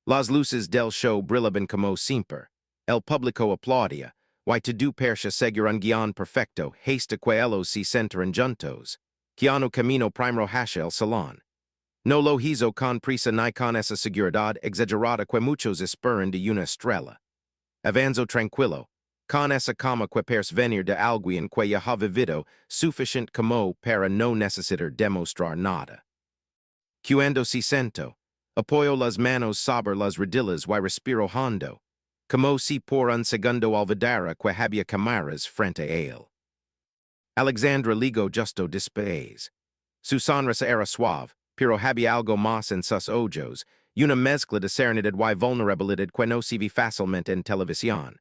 Las luces del show brillan como siempre. El público aplaudia. Y todo parece seguir un guion perfecto, hasta que ellos se sentaron juntos. Keanu camino primero hacia el salón. No lo hizo con prisa ni con esa seguridad exagerada que muchos esperan de una estrella. Avanzo tranquilo, con esa calma que parece venir de alguien que ya ha vivido suficiente como para no necesitar demostrar nada. Cuando se sentó, apoyo las manos sobre las rodillas y respiro hondo, como si por un segundo olvidara que había cámaras frente a él. Alexandra ligó justo después. Su sonrisa era suave, pero había algo más en sus ojos, y una mezcla de serenidad y vulnerabilidad que no se ve fácilmente en televisión.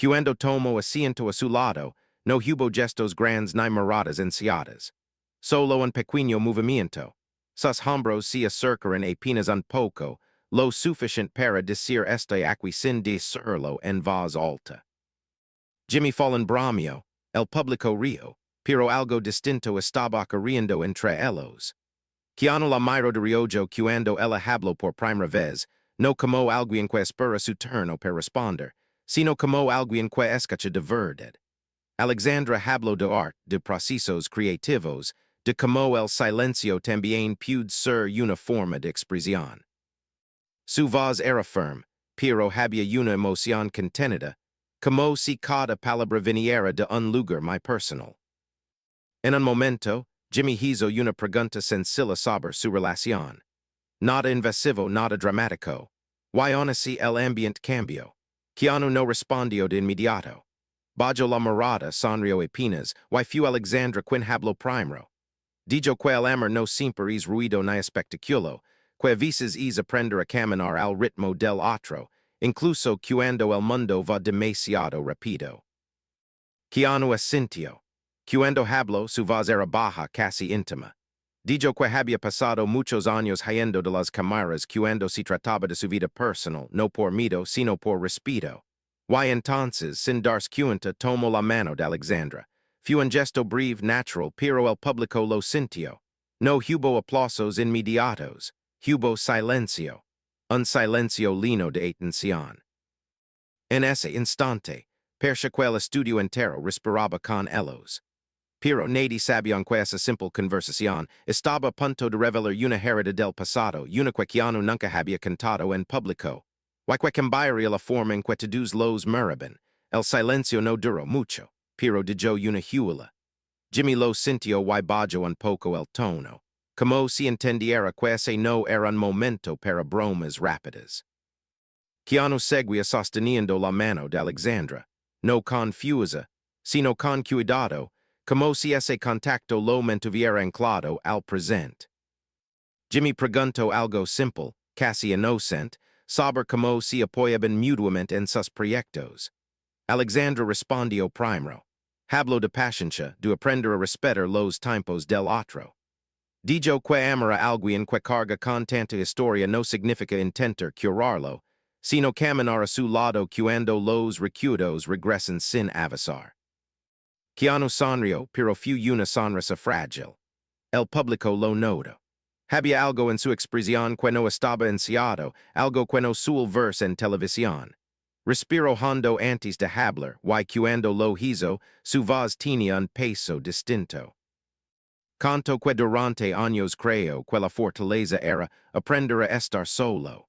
Cuando tomó asiento a su lado, no hubo gestos grandes ni miradas ansiadas. Solo un pequeño movimiento. Sus hombros se acercaron apenas un poco, lo suficiente para decir este aquí sin decirlo en voz alta. Jimmy Fallon bromeó, el público rió, pero algo distinto estaba ocurriendo entre ellos. Keanu la miró de reojo cuando ella habló por primera vez, no como alguien que espera su turno para responder, sino como alguien que escucha de verdad. Alexandra habló de arte, de procesos creativos, de como el silencio también puede ser una forma de expresión. Su voz era firme, pero había una emoción contenida, como si cada palabra viniera de un lugar muy personal. En un momento, Jimmy hizo una pregunta sencilla sobre su relación. Nada invasivo, nada dramático. Y aún así el ambiente cambió. Keanu no respondió de inmediato. Bajó la mirada, sonrió apenas, y fue Alexandra quien habló primero. Dijo que el amor no siempre es ruido ni espectáculo, que a veces es aprender a caminar al ritmo del otro, incluso cuando el mundo va demasiado rápido. Keanu asintió. Cuando habló, su voz era baja, casi íntima. Dijo que había pasado muchos años huyendo de las cámaras cuando se trataba de su vida personal, no por miedo, sino por respeto. Y entonces, sin darse cuenta, tomó la mano de Alexandra. Fue un gesto breve, natural, pero el público lo sintió. No hubo aplausos inmediatos. Hubo silencio. Un silencio lleno de atención. En ese instante, percibe que el estudio entero respiraba con ellos. Pero nadie sabía que esa simple conversación estaba a punto de revelar una herida del pasado, una que Keanu nunca había contado en público. Y que cambiaría la forma en que todos los miraban. El silencio no duró mucho, pero dijo una huila. Jimmy lo sintió y bajó un poco el tono, como si entendiera que ese no era un momento para bromas rápidas. Keanu seguía sosteniendo la mano de Alexandra, no confusa, sino con cuidado, como si ese contacto lo mantuviera anclado al presente. Jimmy preguntó algo simple, casi inocente, sobre cómo se apoyaban mutuamente en sus proyectos. Alexandra respondió primero. Habló de paciencia, de aprender a respetar los tiempos del otro. Dijo que amar a alguien que carga con tanta historia no significa intentar curarlo, sino caminar a su lado cuando los recuerdos regresan sin avisar. Keanu sonrió, pero fue una sonrisa frágil. El público lo notó. Había algo en su expresión que no estaba ensayado, algo que no suele verse en televisión. Respiró hondo antes de hablar, y cuando lo hizo, su voz tenía un peso distinto. Canto que durante años creo que la fortaleza era aprender a estar solo.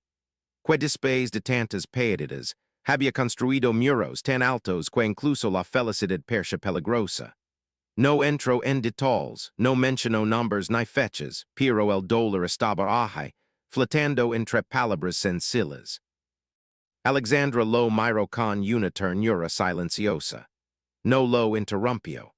Que después de tantas pérdidas, había construido muros tan altos que incluso la felicidad parecía peligrosa. No entró en detalles, no mencionó nombres ni fechas, pero el dólar estaba ahí, flotando entre palabras sencillas. Alexandra lo miró con una ternura silenciosa. No lo interrumpió.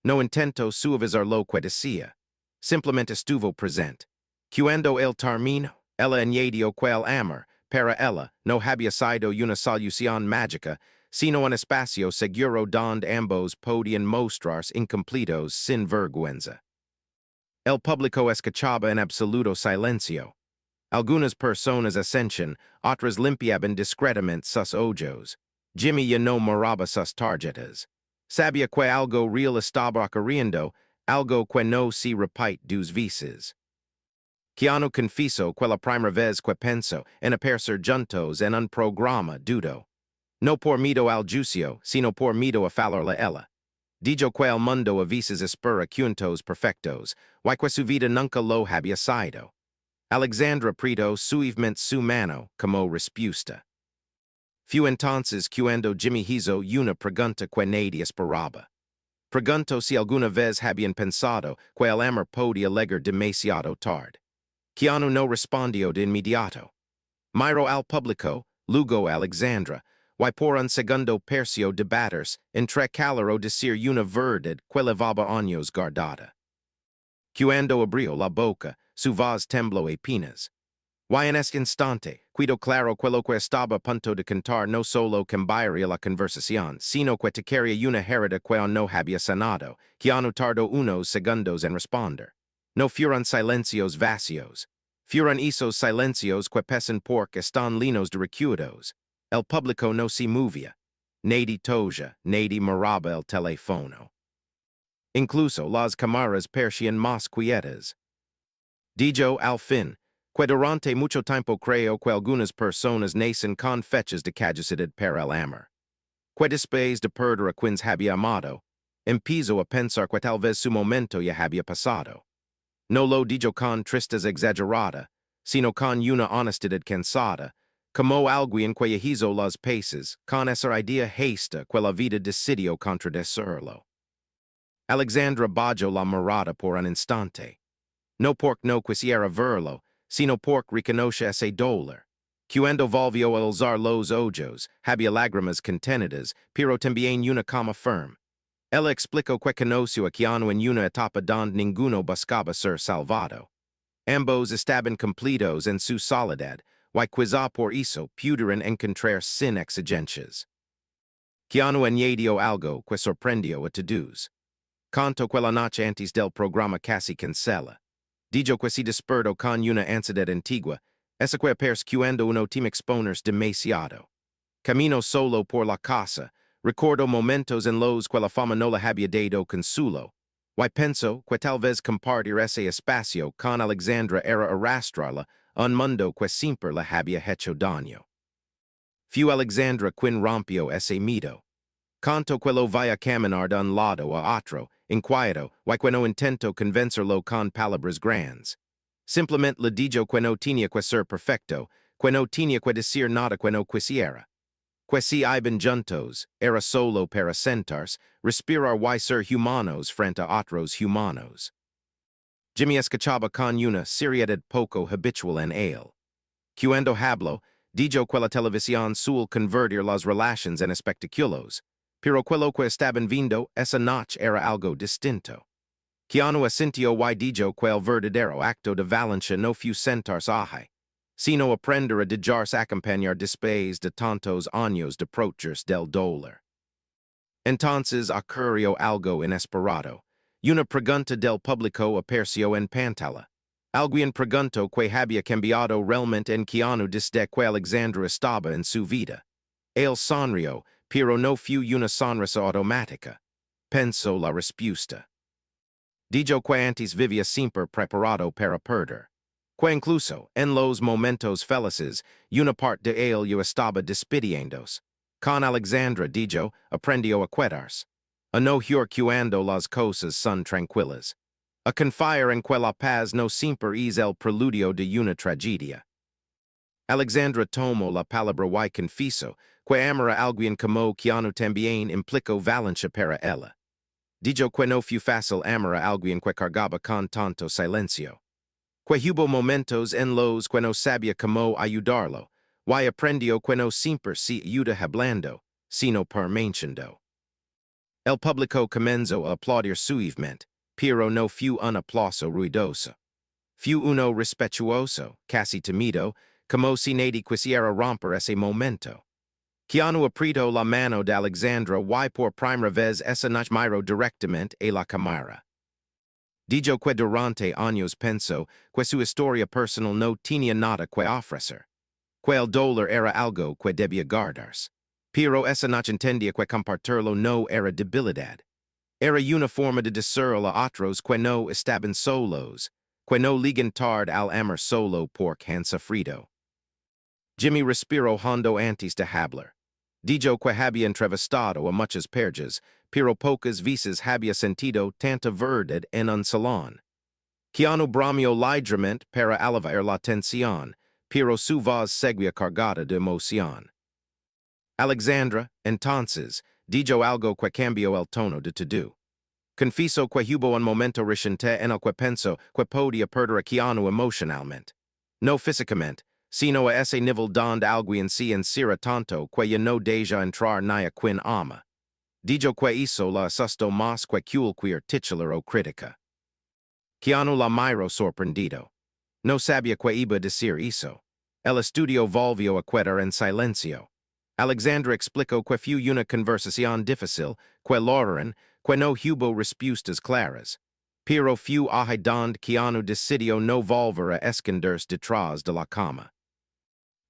No intentó suavizar lo que decía. Simplemente estuvo presente. Cuando el terminó, ella añadió que el amor, para ella, no había sido una solución mágica, sino un espacio seguro donde ambos podían mostrarse incompletos sin vergüenza. El público escuchaba en absoluto silencio. Algunas personas ascension, otras limpiaban discretamente sus ojos. Jimmy ya no miraba sus tarjetas. Sabía que algo real estaba ocurriendo, algo que no se repite dos veces. Keanu confiso quella prima vez que penso en apercer juntos en un programa dudo. No por miedo al juicio, sino por miedo a fallar la ella. Dijo que el mundo a veces espera juntos perfectos, y que su vida nunca lo había sido. Alexandra Prieto suavemente su mano, como respuesta. Fu entonces cuando Jimmy hizo una pregunta que nadie esperaba. Preguntó si alguna vez habían pensado que el amor podía llegar demasiado tarde. Keanu no respondió de inmediato. Miró al público, luego Alexandra, y por un segundo percio debatters entre calero decir una verdad que levaba años guardada. Cuando abrió la boca, su voz tembló apenas. Y en este instante, quedó claro que lo que estaba a punto de cantar no solo cambiaría la conversación, sino que tocaría una herida que aún no había sanado. Keanu tardó unos segundos en responder. No fueron silencios vacíos. Fueron esos silencios que pesan porque están llenos de recuerdos. El público no se movía. Nadie toja, nadie miraba el teléfono. Incluso las cámaras parecían más quietas. Dijo al fin, que durante mucho tiempo creo que algunas personas nacen con fechas de caducidad para el amor. Que después de perder a quienes había amado, empiezo a pensar que tal vez su momento ya había pasado. No lo dijo con tristeza exagerada, sino con una honestidad cansada, como alguien que ya hizo las paces, con esa idea hasta que la vida decidió contradecirlo. Alexandra bajó la mirada por un instante. No porque no quisiera verlo, sino porque reconoce ese dolor. Cuando volvió a alzar los ojos, había lágrimas contenidas, pero también una calma firme. Ella explicó que conoció a Keanu en una etapa donde ninguno buscaba ser salvado. Ambos estaban completos en su soledad, y quizá por eso pudieron encontrar sin exigencias. Keanu añadió algo que sorprendió a todos. Canto que la noche antes del programa casi cancela. Dijo que se despertó con una ansiedad antigua, esa que cuando uno teme exponerse demasiado. Camino solo por la casa, recuerdo momentos en los que la fama no le había dado consuelo, y pensó que tal vez compartir ese espacio con Alexandra era arrastrarla a un mundo que siempre le había hecho daño. Fu Alexandra quien rompió ese mito. Canto que lo vaya a caminar de un lado a otro, inquieto, y que no intento convencerlo con palabras grandes. Simplemente le dijo que no tenía que ser perfecto, que no tenía que decir nada que no quisiera. Que si iban juntos, era solo para sentarse, respirar y ser humanos frente a otros humanos. Jimmy escuchaba con una seriedad poco habitual en él. Cuando habló, dijo que la televisión suele convertir las relaciones en espectáculos, pero lo que estaban viendo esa noche era algo distinto. Keanu asintió y dijo que el verdadero acto de valentía no fue sentarse ahí, sino aprender a dejarse acompañar después de tantos años de prochos del dolor. Entonces ocurrió algo inesperado. Una pregunta del público apareció en pantalla. Alguien preguntó que había cambiado realmente en Keanu desde que Alexandra estaba en su vida. Él sonrió, pero no fue una sonrisa automática. Pensó la respuesta. Dijo que antes vivía siempre preparado para perder. Que incluso, en los momentos felices, una parte de él yo estaba despidiéndose. Con Alexandra, dijo, aprendió a quedarse. A no jurar cuando las cosas son tranquilas. A confiar en que la paz no siempre es el preludio de una tragedia. Alexandra tomó la palabra y confesó que amar a alguien como Keanu también implicó valencia para ella. Dijo que no fue fácil amar a alguien que cargaba con tanto silencio. Que hubo momentos en los que no sabía cómo ayudarlo, y aprendió que no siempre se ayuda hablando, sino permaneciendo. El público comenzó a aplaudir suavemente, pero no fue un aplauso ruidoso. Fue uno respetuoso, casi temido, como si nadie quisiera romper ese momento. Keanu apretó la mano de Alexandra y por primera vez esa noche miró directamente a la cámara. Dijo que durante años pensó que su historia personal no tenía nada que ofrecer. Que el dolor era algo que debía guardarse. Pero esa noche entendía que compartirlo no era debilidad. Era una forma de decirle a otros que no estaban solos, que no ligan tard al amor solo pork han sufrido. Jimmy respiro hondo antes de hablar. Dijo que había entrevistado a muchas perjas, pero pocas veces había sentido tanta verdad en un salón. Keanu bramió ligeramente para aliviar la tensión, pero su voz seguía cargada de emoción. Alexandra, entonces, dijo algo que cambió el tono de todo. Confieso que hubo un momento reciente en el que pensó que podía perder a Keanu emocionalmente. No físicamente, sino a ese nivel donde alguien se encierra tanto que ya no deja entrar ni a quien ama. Dijo que hizo la asustó más que cualquier titular o crítica. Keanu la miró sorprendido. No sabía que iba a decir eso. El estudio volvió a quedar en silencio. Alexandra explicó que fue una conversación difícil, que lograron, que no hubo respuestas claras. Pero fue ahí donde Keanu decidió no volver a esconderse detrás de la cama.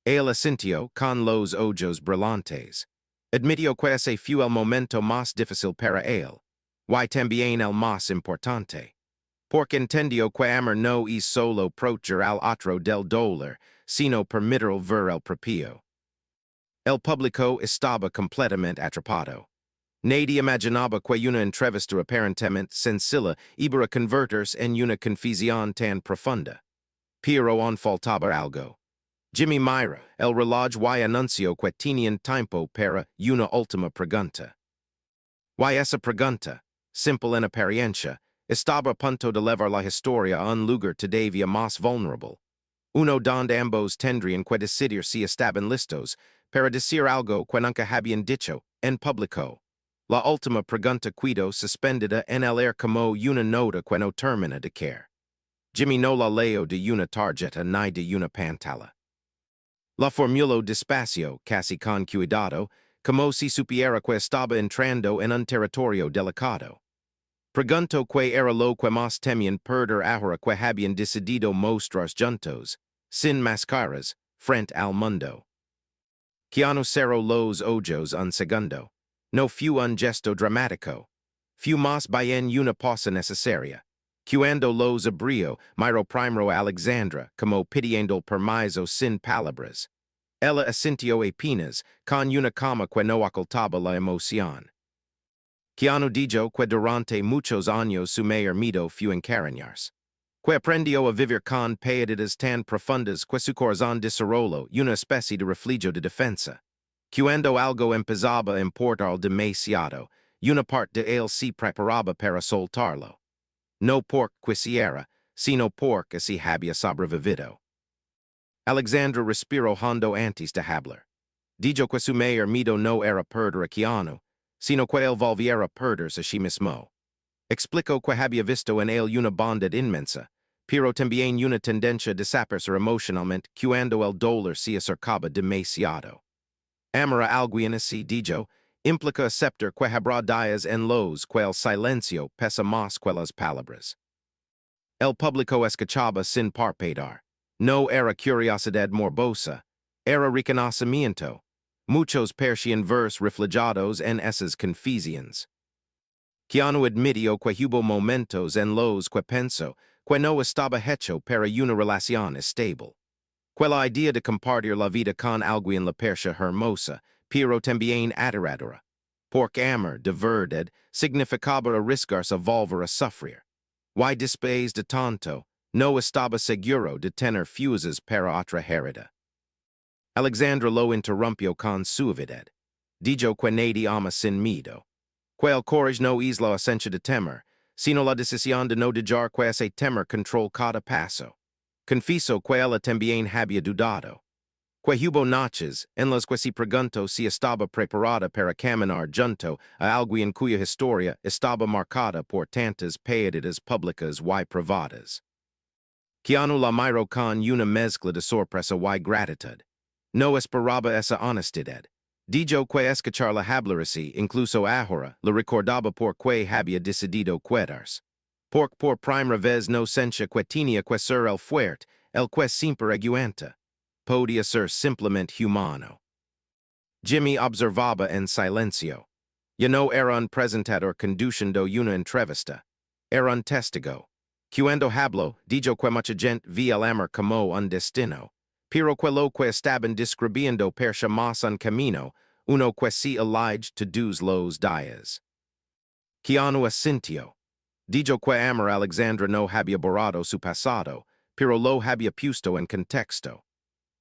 Él asintió con los ojos brillantes. Admitió que ese fue el momento más difícil para él. Y también el más importante. Porque entendió que amar no es solo proteger al otro del dolor, sino permitir ver el propio. El público estaba completamente atrapado. Nadie imaginaba que una entrevista aparentemente sencilla iba a convertirse en una confusión tan profunda. Pero aún faltaba algo. Jimmy mira el reloj y anunció que tenían tiempo para una última pregunta. Y esa pregunta, simple en apariencia, estaba a punto de llevar la historia a un lugar todavía más vulnerable. Uno donde ambos tendrían que decidir si estaban listos para decir algo que nunca habían dicho en público. La última pregunta quedó suspendida en el aire como una nota que no termina de caer. Jimmy no la leyó de una tarjeta ni de una pantalla. La formuló despacio, casi con cuidado, como si supiera que estaba entrando en un territorio delicado. Preguntó que era lo que más temían perder ahora que habían decidido mostrarse juntos, sin máscaras, frente al mundo. Keanu cerró los ojos un segundo. No fue un gesto dramático. Fue más bien una pausa necesaria. Cuando los abrió, miró primero a Alexandra, como pidiendo permiso sin palabras. Ella asintió apenas, con una calma que no ocultaba la emoción. Keanu dijo que durante muchos años su mayor miedo fue encariñarse. Que aprendió a vivir con pérdidas tan profundas que su corazón desarrolló una especie de refugio de defensa. Cuando algo empezaba a importar demasiado, una parte de él se preparaba para soltarlo. No porque quisiera, sino porque se había sobrevivido. Alexandra respiró hondo antes de hablar. Dijo que su mayor miedo no era perder a Keanu, sino que él volviera a perderse a sí mismo. Explicó que había visto en él una bondad inmensa, pero también una tendencia a desaparecer emocionalmente cuando el dolor se acercaba demasiado. Amar a alguien así, dijo, implica aceptar que habrá días en los que el silencio pesa más que las palabras. El público escuchaba sin parpadear. No era curiosidad morbosa, era reconocimiento. Muchos parecían verse reflejados en esas confusiones. Keanu admitió que hubo momentos en los que pensó que no estaba hecho para una relación estable. Que la idea de compartir la vida con alguien le parecía hermosa, pero también aterradora. Porque amar, de verdad, significaba arriesgarse a volver a sufrir. Y después de tanto, no estaba seguro de tener fuerzas para otra herida. Alexandra lo interrumpió con suavidad. Dijo que nadie ama sin miedo. Que el courage no es la ausencia de temer, sino la decisión de no dejar que ese temer control cada paso. Confieso que ella también había dudado. Que hubo noches en las que se preguntó si estaba preparada para caminar junto a alguien cuya historia estaba marcada por tantas pérdidas públicas y privadas. Keanu la miró con una mezcla de sorpresa y gratitud. No esperaba esa honestidad. Dijo que escuchar la hablar así, incluso ahora, le recordaba por qué había decidido quedarse. Porque por primera vez no sentía que tenía que ser el fuerte, el que siempre aguanta. Podía ser simplemente humano. Jimmy observaba en silencio. Ya no era un presentador conduciendo una entrevista. Era un testigo. Cuando hablo, dijo que mucha gente vi el amor como un destino. Pero quello que estaban describiendo percha más un camino, uno que se elige todos los días. Keanu asintió. Dijo que Amor Alexandra no había borrado su pasado, pero lo había puesto en contexto.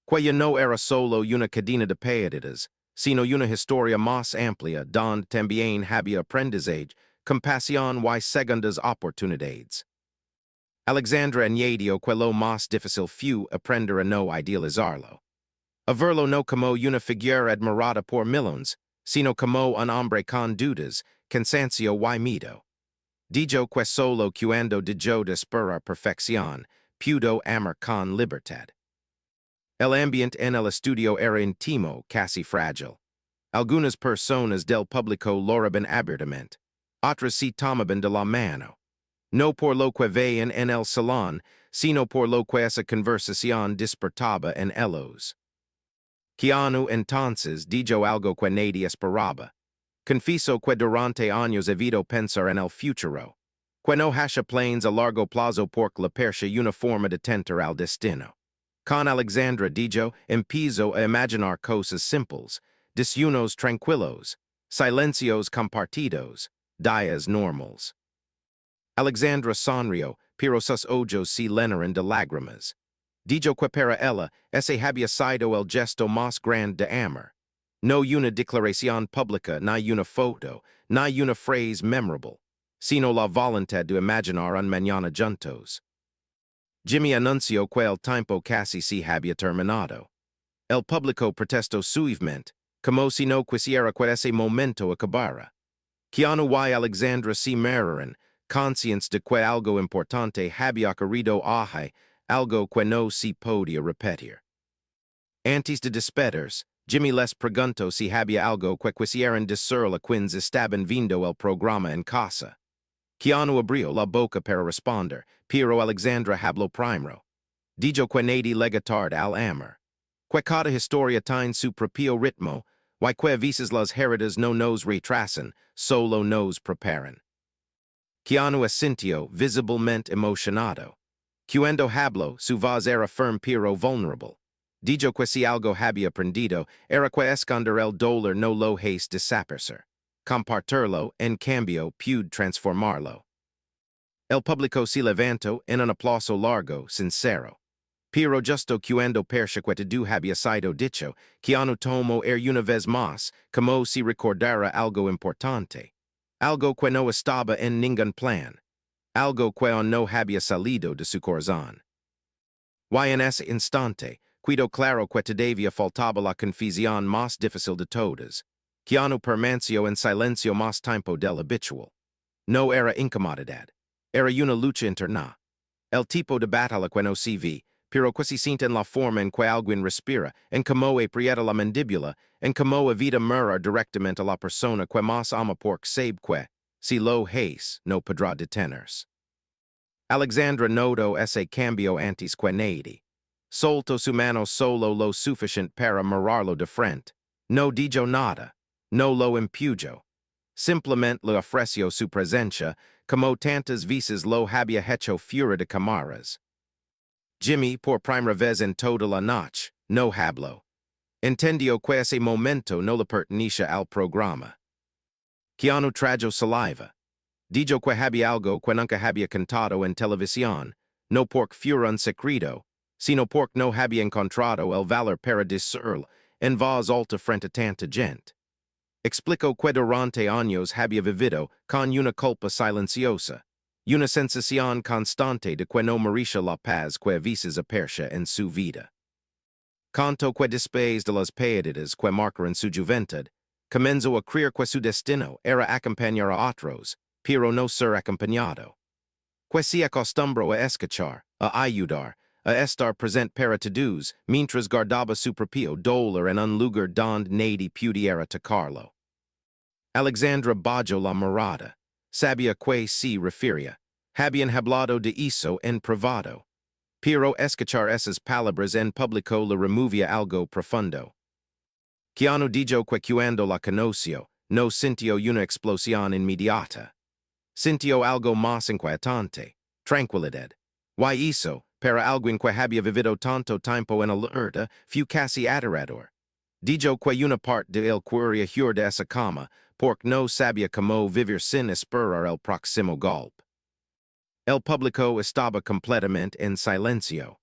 Que no era solo una cadena de pérdidas, sino una historia más amplia donde también había aprendizaje, compasión y segundas oportunidades. Alexandra añadió que lo más difícil fue aprender a no idealizarlo. A verlo no como una figura admirada por millones, sino como un hombre con dudas, cansancio y miedo. Dijo que solo cuando dejó de esperar perfección, pudo amar con libertad. El ambiente en el estudio era íntimo, casi frágil. Algunas personas del público lo oraban abiertamente, otras se tomaban de la mano. No por lo que veían en el salón, sino por lo que esa conversación despertaba en ellos. Keanu entonces dijo algo que nadie esperaba. Confieso que durante años evito pensar en el futuro. Que no hasha planes a largo plazo por la percha una forma de tentar al destino. Con Alexandra dijo, empiezo a imaginar cosas simples, desunos tranquilos, silencios compartidos, días normals. Alexandra sonrió, pero sus ojos se llenaron de lágrimas. Dijo que para ella, ese había sido el gesto más grande de amor. No una declaración pública, ni una foto, ni una frase memorable, sino la voluntad de imaginar un mañana juntos. Jimmy anunció que el tiempo casi se había terminado. El público protestó suavemente, como si no quisiera que ese momento acabara. Keanu y Alexandra se miraron, conscientes de que algo importante había ocurrido hoy, algo que no se podía repetir. Antes de despedirse, Jimmy les preguntó si había algo que quisieran decirle a quienes estaban viendo el programa en casa. Keanu abrió la boca para responder, pero Alexandra habló primero. Dijo que nadie llega tarde al amor. Que cada historia tiene su propio ritmo, y que a veces las heridas no nos retrasan, solo nos preparan. Keanu asintió, visiblemente emocionado. Cuando habló, su voz era firme pero vulnerable. Dijo que si algo había aprendido, era que esconder el dolor no lo hace desaparecer. Compartirlo, en cambio, puede transformarlo. El público se levantó en un aplauso largo, sincero. Pero justo cuando percha que todo había sido dicho, Keanu tomó una vez más, como si recordara algo importante. Algo que no estaba en ningún plan. Algo que aún no había salido de su corazón. Y en ese instante, quedó claro que todavía faltaba la confusión más difícil de todas. Keanu permaneció en silencio más tiempo del habitual. No era incomodidad. Era una lucha interna. El tipo de batalla que no se ve, pero que se siente en la forma en que alguien respira, en como aprieta la mandíbula, en como evita mirar directamente a la persona que más ama porque sabe que, si lo hace, no podrá detenerse. Alexandra notó ese cambio antes que nadie. Soltó su mano solo lo suficiente para mirarlo de frente. No dijo nada. No lo empujó. Simplemente le ofreció su presencia, como tantas veces lo había hecho fuera de cámaras. Jimmy, por primera vez en toda la noche, no habló. Entendió que ese momento no le pertenecía al programa. Keanu tragó saliva. Dijo que había algo que nunca había cantado en televisión, no porque fuera un secreto, sino porque no había encontrado el valor para decirlo en voz alta frente a tanta gente. Explicó que durante años había vivido con una culpa silenciosa, una sensación constante de que no merecía la paz que a veces apercha en su vida. Contó que después de las pérdidas que marcaron su juventud, comenzó a creer que su destino era acompañar a otros, pero no ser acompañado. Que se acostumbró a escuchar, a ayudar, a estar presente para todos, mientras guardaba su propio dolor en un lugar donde nadie pudiera tocarlo. Alexandra bajó la mirada. Sabía que se refería. Habían hablado de eso en privado. Pero escuchar esas palabras en público le removía algo profundo. Keanu dijo que cuando la conoció, no sintió una explosión inmediata. Sintió algo más inquietante. Tranquilidad. Y hizo, para alguien que había vivido tanto tiempo en alerta, fu casi aterrador. Dijo que una parte de él quería huir de esa cama, porque no sabía cómo vivir sin esperar el próximo golpe. El público estaba completamente en silencio.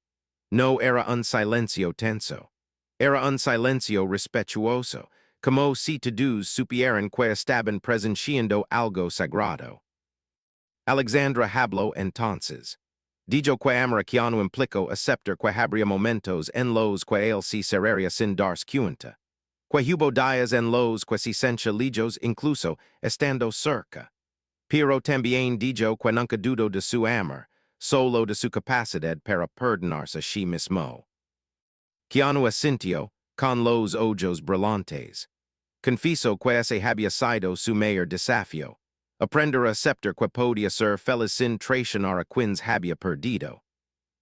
No era un silencio tenso. Era un silencio respetuoso, como si todos supieran que estaban presenciando algo sagrado. Alexandra habló entonces. Dijo que Amor Keanu implicó aceptar que habría momentos en los que él se cerraría sin darse cuenta. Que hubo días en los que se sentía lejos incluso estando cerca. Pero también dijo que nunca dudó de su amor, solo de su capacidad para perdonarse a sí mismo. Keanu asintió, con los ojos brillantes. Confieso que ese había sido su mayor desafío. Aprender a aceptar que podía ser feliz sin traicionar a quienes había perdido.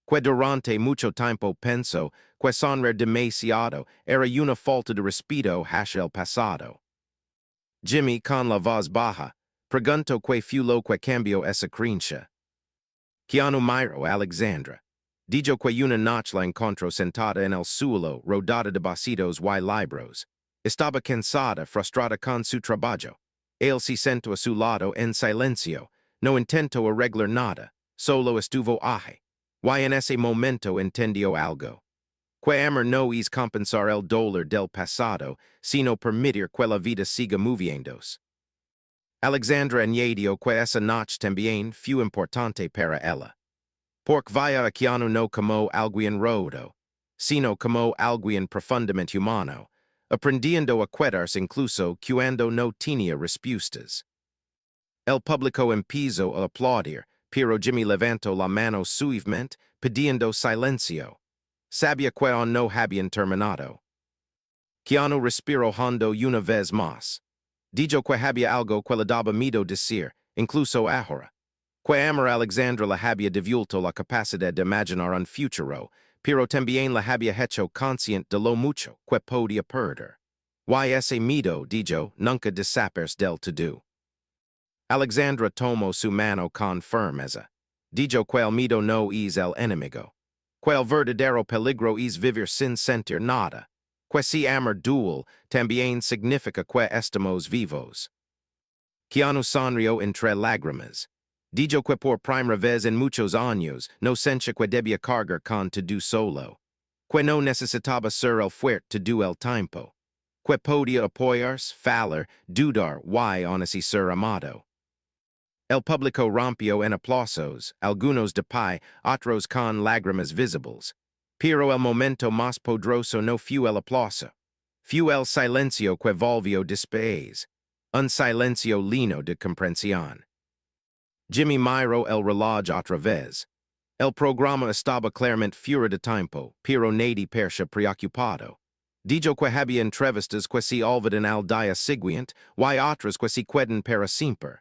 Que durante mucho tiempo pensó que sonreír demasiado era una falta de respeto hacia el pasado. Jimmy, con la voz baja, preguntó que fu lo que cambió esa creencia. Keanu miró a Alexandra. Dijo que una noche la encontró sentada en el suelo, rodeada de vasitos y libros. Estaba cansada, frustrada con su trabajo. Él se sentó a su lado en silencio. No intentó arreglar nada, solo estuvo ahí. Y en ese momento entendió algo. Que amor no es compensar el dolor del pasado, sino permitir que la vida siga moviéndose. Alexandra añadió que esa noche también fue importante para ella. Porque vaya a Keanu no como alguien rodo, sino como alguien profundamente humano, aprendiendo a quedarse incluso cuando no tenía respuestas. El público empezó a aplaudir, pero Jimmy levantó la mano suavemente, pidiendo silencio. Sabía que aún no habían terminado. Keanu respiró hondo una vez más. Dijo que había algo que le daba miedo decir, incluso ahora. Que amor Alexandra la había devuelto la capacidad de imaginar un futuro, pero también la había hecho consciente de lo mucho que podía perder. Y ese miedo, dijo, nunca desaparece del todo. Alexandra tomó su mano con firmeza. Dijo que el miedo no es el enemigo. Que el verdadero peligro es vivir sin sentir nada. Que si amor dual también significa que estamos vivos. Keanu sonrió entre lágrimas. Dijo que por primera vez en muchos años no sentía que debía cargar con todo solo. Que no necesitaba ser el fuerte todo el tiempo. Que podía apoyarse, fallar, dudar y aún así ser amado. El público rompió en aplausos, algunos de pie, otros con lágrimas visibles. Pero el momento más poderoso no fue el aplauso. Fue el silencio que volvió después. Un silencio lleno de comprensión. Jimmy miró el reloj otra vez. El programa estaba claramente fuera de tiempo, pero nadie parecía preocupado. Dijo que había entrevistas que se olvidan al día siguiente, y otras que se quedan para siempre.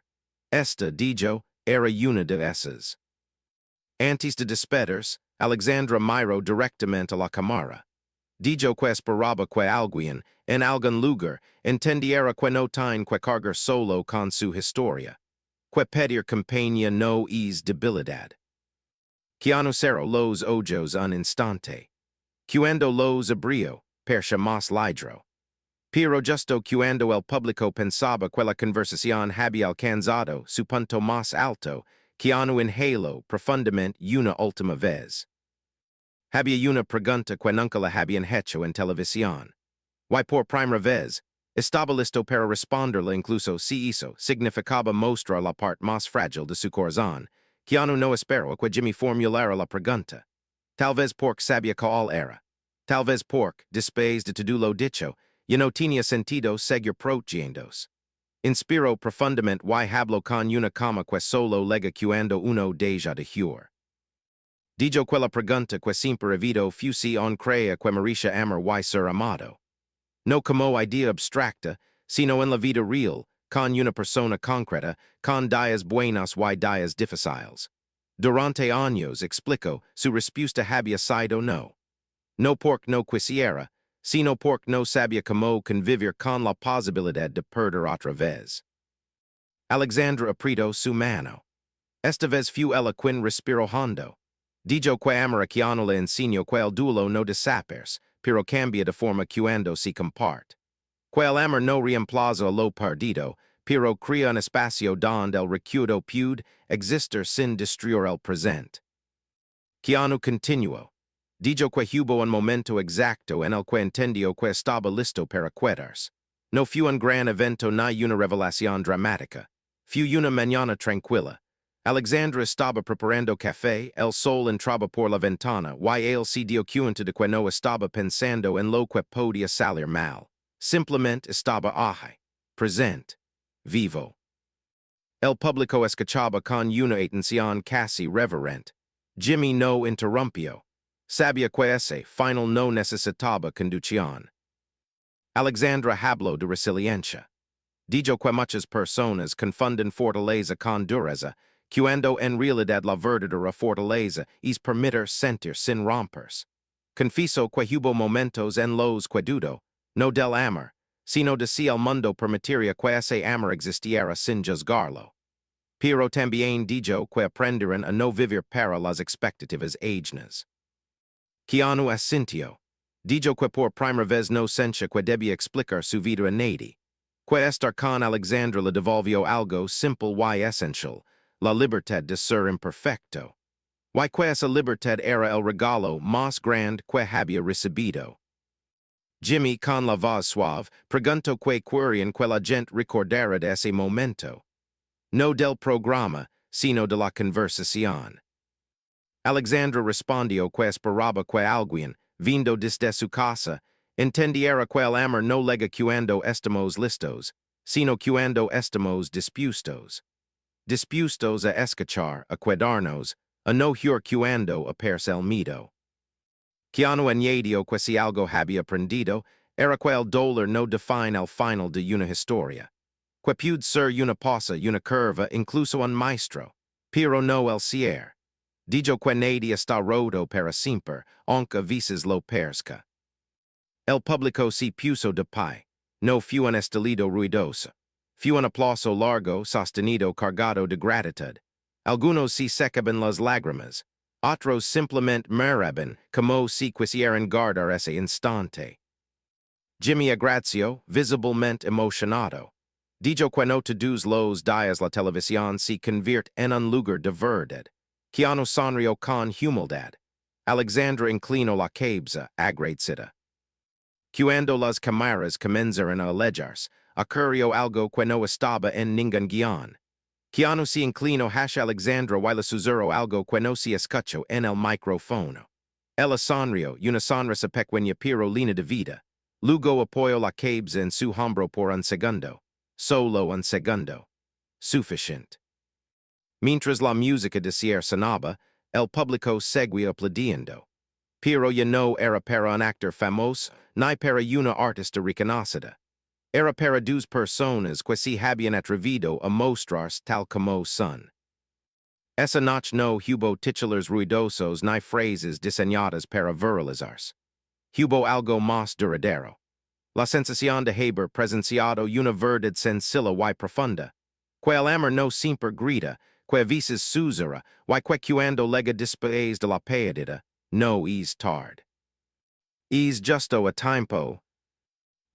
Esta, dijo, era una de esas. Antes de despedirse, Alexandra miró directamente a la cámara. Dijo que esperaba que alguien, en algún lugar, entendiera que no tiene que cargar solo con su historia. Que pedir compañía no es debilidad. Keanu cerró los ojos un instante. Cuando los abrió, parecía más ligero. Pero justo cuando el público pensaba que la conversación había alcanzado su punto más alto, Keanu inhaló profundamente una última vez. Había una pregunta que nunca la habían hecho en televisión. Y por primera vez, estaba listo para responderla incluso si eso significaba mostrar la parte más frágil de su corazón. Keanu no esperó que Jimmy formulara la pregunta. Tal vez porque sabía cuál era. Tal vez porque, después de todo lo dicho, ya no tenía sentido seguir protegiéndose. Inspiró profundamente y habló con una cama que solo lega cuando uno deja de huir. Dijo que la pregunta que siempre evitó fuese on crea que merecía amor y ser amado. No como idea abstracta, sino en la vida real, con una persona concreta, con días buenos y días difíciles. Durante años explicó, su respuesta había sido no. No porque no quisiera, sino porque no sabía cómo convivir con la posibilidad de perder otra vez. Alexandra apretó su mano. Esta vez fu ella quin respiro hondo. Dijo que amara Keanu le enseño que el duelo no desapares, pero cambia de forma cuando se comparte. Que el amor no reemplaza lo perdido, pero crea un espacio donde el recuerdo puede existir sin destruir el presente. Keanu continuó. Dijo que hubo un momento exacto en el que entendió que estaba listo para quedarse. No fue un gran evento ni una revelación dramática. Fue una mañana tranquila. Alexandra estaba preparando café, el sol entraba por la ventana, y él se dio cuenta de que no estaba pensando en lo que podía salir mal. Simplemente estaba ahí, presente, vivo. El público escuchaba con una atención casi reverente. Jimmy no interrumpió. Sabía que ese final no necesitaba conducción. Alexandra habló de resiliencia. Dijo que muchas personas confunden fortaleza con dureza, cuando en realidad la verdadera fortaleza es permitir sentir sin romperse. Confieso que hubo momentos en los que dudo, no del amor, sino de si el mundo permitiría que ese amor existiera sin juzgarlo. Pero también dijo que aprenderían a no vivir para las expectativas ajenas. Keanu asintió. Dijo que por primera vez no sentía que debía explicar su vida a nadie. Que estar con Alexandra le devolvió algo simple y esencial, la libertad de ser imperfecto. Y que esa libertad era el regalo más grande que había recibido. Jimmy, con la voz suave, preguntó que querían que la gente recordara de ese momento. No del programa, sino de la conversación. Alexandra respondió que esperaba que alguien, vindo desde su casa, entendiera que el amor no llega cuando estamos listos, sino cuando estamos dispuestos. Dispuestos a escuchar, a quedarnos, a no huir cuando aperse el miedo. Keanu añadió que si algo había aprendido, era que el dolor no define el final de una historia. Que puede ser una pausa, una curva, incluso un maestro, pero no el cierre. Dijo que nadie está roto para siempre, aunque a veces lo parezca. El público se puso de pie. No fue un estallido ruidoso. Fue un aplauso largo, sostenido, cargado de gratitud. Algunos se secaban las lágrimas. Otros simplemente miraban, como si quisieran guardar ese instante. Jimmy agradeció, visiblemente emocionado. Dijo que no todos los días la televisión se convierte en un lugar de verdad. Keanu sonrió con humildad. Alexandra inclinó la cabeza, agradecida. Cuando las cámaras comenzaron a alejarse, ocurrió algo que no estaba en ningún guión. Keanu se inclinó hacia Alexandra y le susurró algo que no se escuchó en el micrófono. Ella sonrió, una sonrisa pequeña pero llena de vida. Luego apoyó la cabeza en su hombro por un segundo. Solo un segundo. Suficiente. Mientras la música de cierre sonaba, el público seguía aplaudiendo. Pero ya no era para un actor famoso, ni para una artista reconocida. Era para dos personas que se habían atrevido a mostrarse tal como son. Esa noche no hubo titulares ruidosos ni frases diseñadas para viralizarse. Hubo algo más duradero. La sensación de haber presenciado una verdad sencilla y profunda. Que el amor no siempre grita, que a veces susurra, y que cuando llega después de la pérdida, no es tarde. Es justo a tiempo.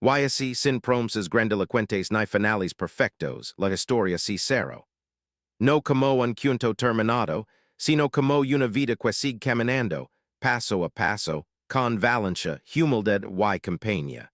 Y así, sin promesas grandilocuentes ni finales perfectos, la historia se cerró. No como un cuento terminado, sino como una vida que sigue caminando, paso a paso, con valentía, humildad y compañía.